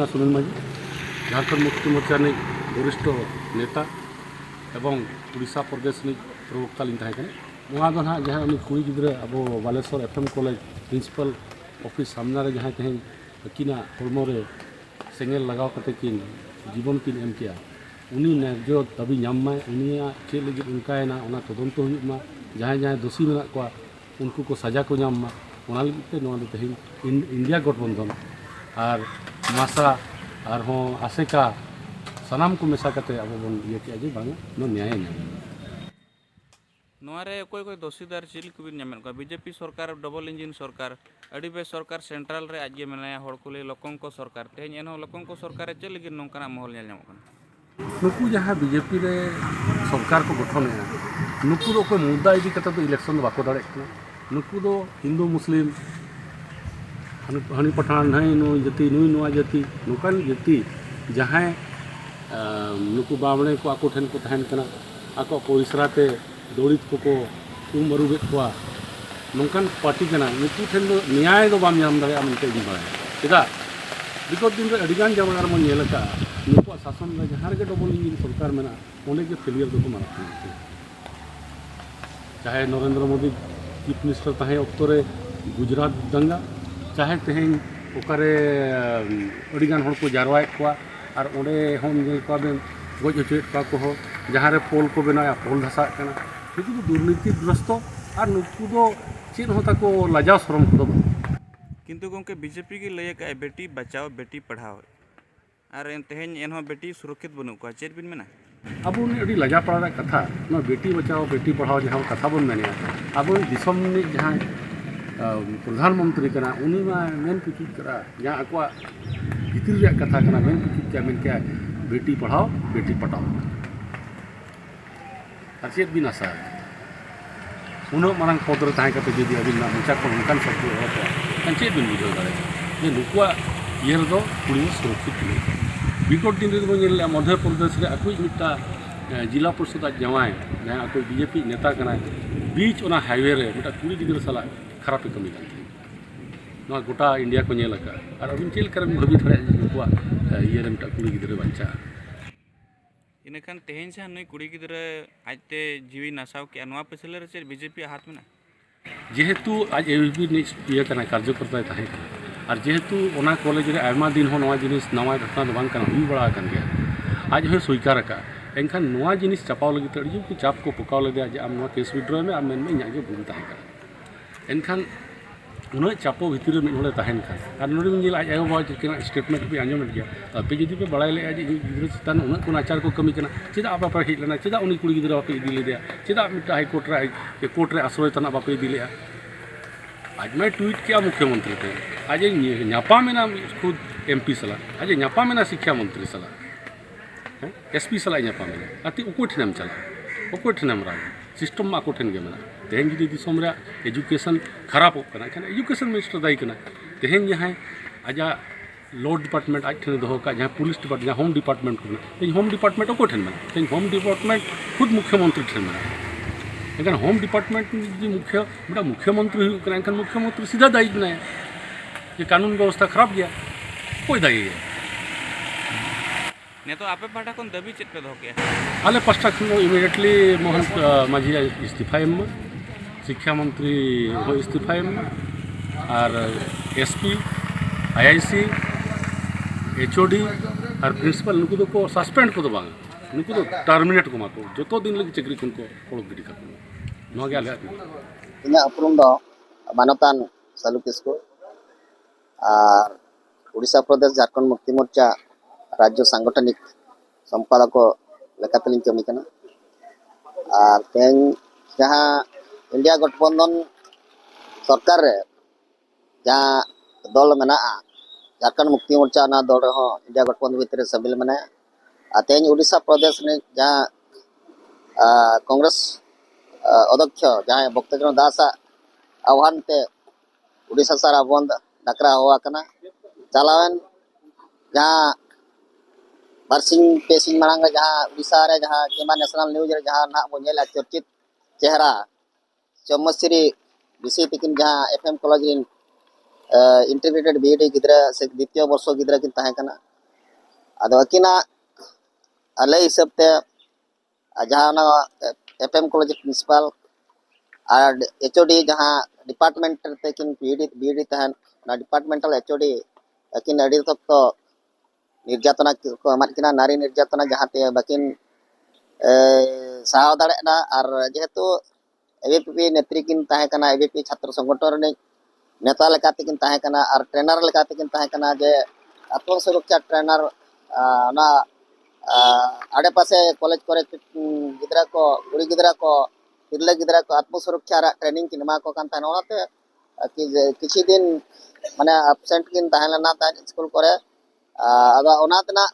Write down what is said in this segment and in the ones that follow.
कना सुनील माझी झारखंड मुक्ति मोर्चा ने वरिष्ठ नेता एवं उड़ीसा प्रदेश ने प्रवक्ता लिन तहे वहाँ दो ना जहाँ उनी कुड़ी गिद्रा अब Baleswar FM college principal office सामना रे जहाँ कहीं अकिना हड़मो रे सेंगेल लगाव कते किन जीवन किन एम किया उनी न्याय दाबी नाम उनिया चेक लगे उनकायना उना तदंत हुई जहाँ जहाँ दोषी मेना को उनको को सजा को नाम ओना लगे ते तेहन इंडिया गठबंधन और मासा और आसेका सानाम को मेसा करते अब बन ये किया जे बांग नो न्याय नाम नोरे कोई कोई दोषीदार चिल को भी नाम को बीजेपी सरकार डबल इंजिन सरकार अड़ी बे सरकार सेंट्रल रे आज मेना हड़ को ले लोकों को सरकार तेहन एन लोकों को सरकार चल लगे नौकना महल नेल नाम नुकू जहाँ बीजेपी रे सरकार को गठन है नुकू दो कोई मुद्दा इदी कता तो इलेक्शन दो बाको दाड़े नुकू दो हिंदू मुस्लिम हनी पठान नहीं नु जाति नुई नुआ जाति नुकान जाति जहाँ नुकू बामणे को आको ठेन को तहन कना आको परिसराते दौड़ित को उम अरुबेत को नौकान पार्टी कना नुकू ठेन दो न्याय दो बाम नाम दाड़े मनते इन बाय चेदा विगत दिन रे अडिगान जमाना मन नेलका नुकू शासन रे जहाँ रे डबल इंजिन सरकार मेना ओने के फेलियर दो को मारा चाहे नरेंद्र मोदी चीफ मिनिस्टर तहे अक्तो रे गुजरात दंगा चाहे तेहन ओकारे अडिगान हड़ को जारवाएत को और ओंडे हम नेल को बेन गज हचुएत को हो जहाँ रे पोल को बनाया पोल धसा कना नुकू दो दुर्नीतिग्रस्त और नुकू दो चेन होता को लजाव शरम को किंतु गोंके बीजेपी की लय का बेटी बचाओ बेटी पढ़ाओ और तेहन एन बेटी सुरक्षित बनू को चेर बिन मेना अब अभी लजा पड़ा कथा ना बेटी बचाओ बेटी पढ़ाओ जहाँ कथा बन मेने अब दिसम ने जहाँ प्रधानमंत्री कना उनी मा मेन कुछ करा जहाँ अकवा भितर रे कथा कना मेन कुछ क्या मेन क्या बेटी पढ़ाओ बेटी पटाओ और चेत बिन आशा उन मांग पद रे तहे कते जदि अभी मोचा को उनकान सब होता चेत बिन बुझो दाड़े जे नुकुआ ये रो कुड़ी सुरक्षित नहीं विगत दिन रे मध्य प्रदेश रे अकुई मिटा जिला परिषद जवाय जहाँ अकुई बीजेपी नेता कना बीच ओना हाईवे रे मिटा कुड़ी गिद्रा साला खराब कमी ना गोटा इंडिया को नेल का और अबिन चेल करन भाभी थोड़ा नुकुआ ये रे मिटा कुड़ी गिद्रा बच्चा इनखान तेहन से नई कुड़ी गिद्रा आजते जीवी नासाव के अनवा पेसले रे चेर बीजेपी हाथ में ना जेहेतु आज एबीपी ने ये कना कार्यकर्ता तहे और जेहेतु ओना कॉलेज रे आयमा दिन हो नवा जिनिस नवा घटना दो बांग कना हुई बड़ा कन गया आज हो स्वीकार का एनखान नवा जिनिस चपाव लगी तड़ी को चाप को पकाव ले जे आम नवा केस विड्रॉ में आम मेन में इना जे भूल तहे का एनखान उन चापो भितर में होले तहन खान और नोडी मिल आज आयो बाज के स्टेटमेंट भी आंजम गया अपे जदि पे बड़ाई ले आज गिद्रा चितान उन को आचार को कमी कना चेदा आप पर हिट लेना चेदा उनी कुड़ी गिद्रा पे इदी ले दिया चेदा मिटा हाई कोर्ट रे आश्रय तना बापे इदी ले आज मैं ट्वीट किया मुख्यमंत्री पे आज नापा मेना खुद एमपी सला आज नापा मेना शिक्षा मंत्री सला एसपी सला नापा मेना अति उको ठेनम चला उको ठेनम रा सिस्टम मा को ठेन गे मेना तेहन जदि दिसम रे एजुकेशन खराब होना खान एजुकेशन मिनिस्टर दायी करना तेहन जहाँ आजा लॉ डिपार्टमेंट आज ठेन दो का जहाँ पुलिस डिपार्टमेंट जहाँ होम डिपार्टमेंट को होम डिपार्टमेंट को ठेन मेना तेहन होम डिपार्टमेंट खुद मुख्यमंत्री ठेन मेना एखान होम डिपार्टमेंट मुख्य बड़ा मुख्यमंत्री एखान मुख्यमंत्री सीधा दायी बनाया ये कानून व्यवस्था खराब गया कोई दायी है ने तो आपे पाटा कोन दबी चेत पे दो के आले पास्टा खन इमिडिएटली मोहन माझी इस्तीफा एम शिक्षा मंत्री हो इस्तीफा एम और एसपी आईआईसी एचओडी और प्रिंसिपल नुकु दो को सस्पेंड को दो बांग नुकु दो टर्मिनेट को माको जो दिन लगे चक्री को ओड़क गिडी का नो गे आले इना अपरुम दो मानतान सालू किसको और उड़ीसा प्रदेश झारखंड मुक्ति मोर्चा राज्य सांगठनिक संपादक लेकातलिन कमी कना और तेन जहाँ इंडिया गठबंधन सरकार रे जहाँ दल मेना झारखंड मुक्ति मोर्चा ना दल रहा इंडिया गठबंधन भितर शामिल मेना तेन उड़ीसा प्रदेश ने जहाँ कांग्रेस अध्यक्ष जहाँ भक्तचरण दास आह्वान पे उड़ीसा सारा बंद डाकरा हुआ कना चलावन जहाँ बारसिंग पेसिंग मांग जहाँ उड़ीसा रे जहाँ केमा नेशनल न्यूज रे जहाँ ना बोनेला चर्चित चेहरा चम्मचश्री विषय तकिन जहाँ FM college in integrated BEd गिद्रा से द्वितीय वर्ष गिद्रा किन तहे कना ᱟᱫᱚ ᱟᱹᱠᱤᱱᱟᱜ ᱞᱟᱹᱭ ᱦᱤᱥᱟᱹᱵ ᱛᱮ ᱡᱟᱦᱟᱸ ᱚᱱᱟ FM कॉलेज प्रिंसिपल और HOD जहाँ डिपार्टमेंट तेकिन बीडी तहन ना डिपार्टमेंटल HOD अकिन अड़ी तक तो निर्यातना को एमाद किना नारी निर्यातना जहाँ ते बाकिन साहाव दाड़ेना और जेहेतु ABP नेत्री किन ताहे कना ABP छात्र संगठन ने नेता लेकाते किन ताहे कना और ट्रेनर लेकाते किन ताहे कना जे आत्म सुरक्षा ट्रेनर ना आड़े पासे कॉलेज करे गिदरा को कुड़ी गिदरा को तिरले गिदरा को आत्म सुरक्षा ट्रेनिंग किन मा को कान ताहे ओनाते किछि दिन माने एब्सेंट किन ताहे लना ता स्कूल करे आदा ओनातना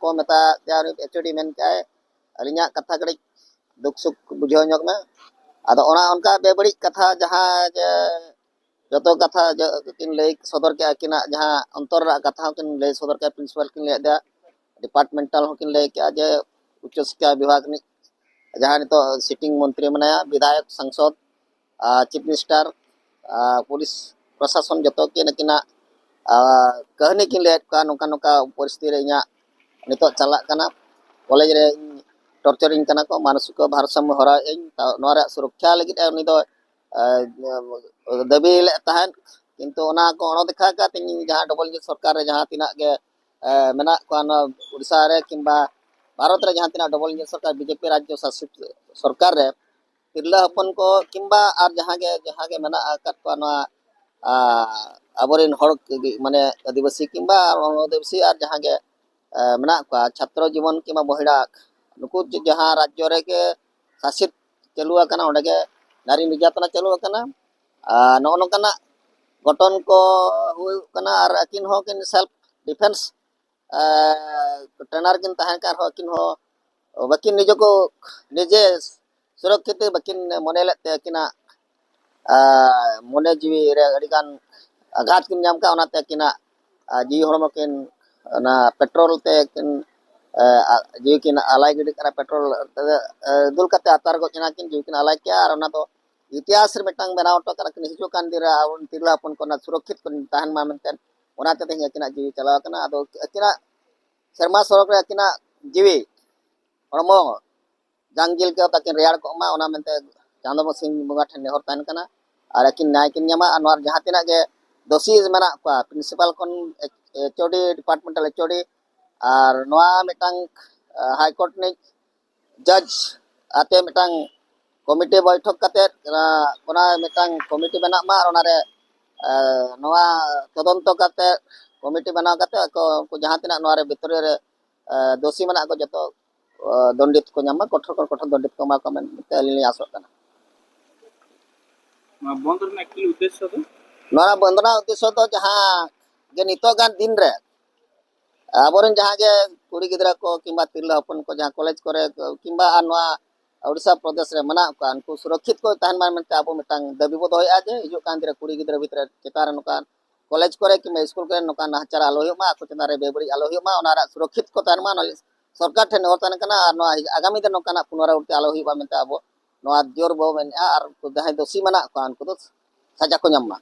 को मेता त्यार HOD मेन काए अलिया कथा कड़ी दुख सुख बुझाव ñok में आदा ओना उनका बेबड़ी कथा जहां जे जतो कथा किन लay सदर के किना जहां अंतर कथा किन लay सदर के प्रिंसिपल किन लay दा डिपार्टमेंटल किन लay के जे उच्च शिक्षा विभाग नि जहां तो सिटिंग मंत्री मनाया विधायक सांसद चीफ मिनिस्टर पुलिस प्रशासन जतो के नकिना कहनी किन लay का नोका नोका परिस्थिति रे इया नितो चला कना कॉलेज रे टॉर्चरिंग कना को मानसिक भारसाम्य हरा नोरा सुरक्षा लगी उनी दो दाबी ले तहन किंतु ओना को अणो देखा का तिन जहां डबल इंजन सरकार रे जहां तिना के मेना को उड़ीसा रे किंबा भारत रे जहां तिना डबल इंजन सरकार बीजेपी राज्य शासित सरकार रे तिरला हपन को किंबा आर जहां के मेना का को आबोरिन हड़ माने आदिवासी किंबा आदिवासी आर जहां के मेना को छात्र जीवन किंबा महिला नुकु जहां राज्य रे के शासित चलू आकना ओंडे के नारी निर्यातना चलू आकना नो नोकना गठन को हुई कना और अकिन हो किन सेल्फ डिफेंस ट्रेनर किन ताहे कार हो किन हो बकिन निजो को निजे सुरक्षित बकिन मने लेते किना मने जीवी रे अडिगान आघात किन नाम का ओनाते किना जीवी हड़म किन ना पेट्रोल ते किन जीवी किन आलाई गिडी कना पेट्रोल दुल कते अतार को किना किन जीवी किन आलाई के और ओना तो इतिहास रे मेटांग बनाव तो कना किन हिजु कान दिरा उन तिरला अपन को ना सुरक्षित को ताहन मा मेनतेन ओनाते ते किना जीवी चलाव कना अदो किना शर्मा सरक रे किना जीवी हड़मो जांगिल के ताकिन रेयार को मा ओना मेनते चांदो मसिंग बंगा ठन नेहर ताहन कना और किन नाय किन न्यामा अनवार जहां तिना के दोषी मेना को प्रिंसिपल कोन HOD डिपार्टमेंटल HOD और नोआ मेटांग हाई कोर्ट ने जज आते मेटांग कमिटी बैठक कते ओना मेटांग कमिटी बना मा और ओनारे नोआ तदंत कते कमिटी बना कते को जहां तिना नोआ रे भितर रे दोषी मना को जतो दंडित को ᱧᱟᱢᱟ कठोर दंडित को मा को मेनते अलिनि आसो कना बंद रना की उद्देश्य तो नोरा बंदना उद्देश्य तो जहां जे नितो गान दिन रे आबोरन जहां जे कुड़ी गिदरा को किंबा तिरला हपन को जहां कॉलेज करे किंबा नोआ उड़ीसा प्रदेश रे मना को उनको सुरक्षित को तहन मान मेनते आबो मिटांग दाबी बो दोया जे हिजु कान दिरा कुड़ी गिदरा भीतर चेतार नोकान कॉलेज करे किंबा स्कूल करे नोकान नाहचार आलो हुयो मा को चंदा रे बेबड़ी आलो हुयो मा ओनारा सुरक्षित को तहन मान सरकार ठेन होतन कना और नोआ आगामी दिन नोकाना पुनरावृत्ति आलो हुयो मेनते आबो नोआ जोर बो मेन और जहां दोषी मना को उनको तो सजा को ᱧᱟᱢ मा